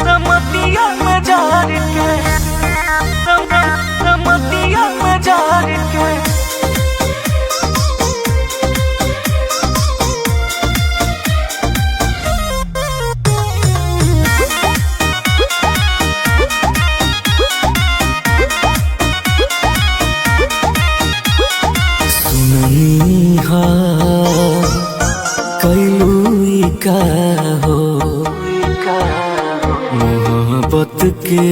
समतिया में जार के समतिया में जार के कैलुई का हो मोहब्बत के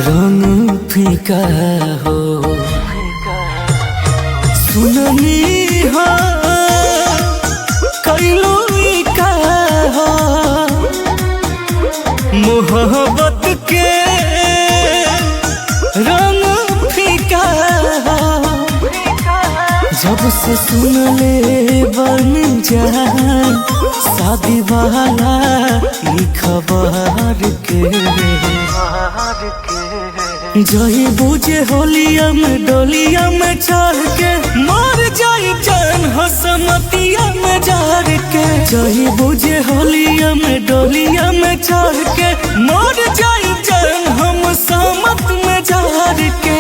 रंग फीका हो सुननी हो कैलुई का हो मोहब्बत के रंग फीका हो जब से सुन ले बन जान शादी वाला ई खबर के जही बुझे होलिया में डोलिया में चढ़ के मर जाई जान हसमतिया में जार के जही बुझे होलिया में डोलिया में चढ़ के मर जाई जान हम समत में जार के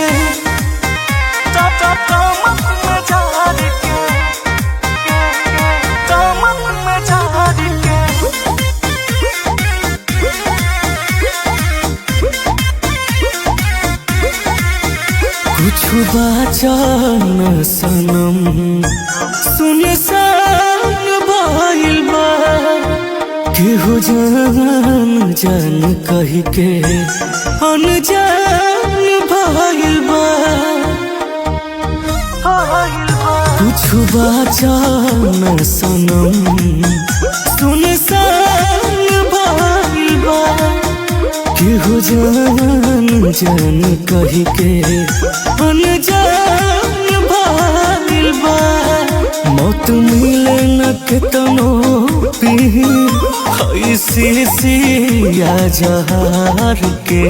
कुछ बाचन सनम सुनसान भइल बा केहू जान जान कही के अनजान भइल बा कुछ बाचन सनम सुनसान भइल बा केहू जान जान कही के अनजान भइल बा मौत मिले न केतनो पी ऐसी सिया जहार के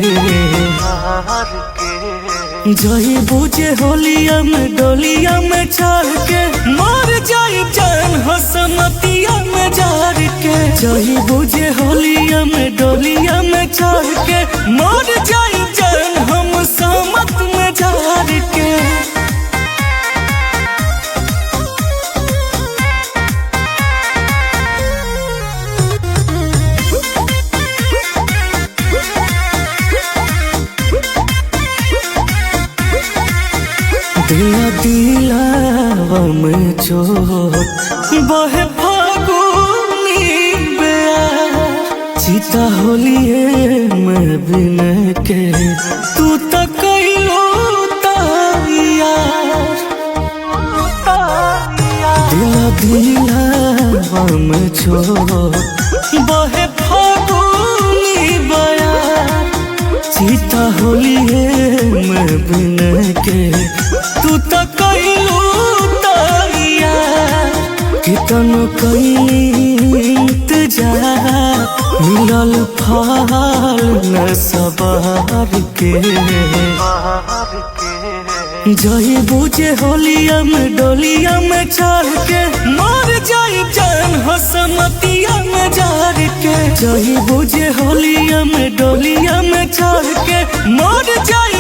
जही बुझे होलिया में डोलिया में चढ़ के मर जाई जान हसमतिया में जार के जही बुझे होलिया में डोलिया में चढ़ के मर जाई जान हम समत में जार के दिला दिलावा में चोट बहे फागुनी बेयार चिता होलिए में बिन के तू तो कैलो यार दिला दिलावा में चोट बहे फागुनी बेयार चिता होलिए में बिन के तू तो कैलू यार कितन कई इंतजार मिलल फल न सवार के जही बुझे होलिया में डोलिया में चढ़ के मर जाई जान हसमतिया में जार के जही बुझे होलिया में डोलिया में चढ़ के मर जाई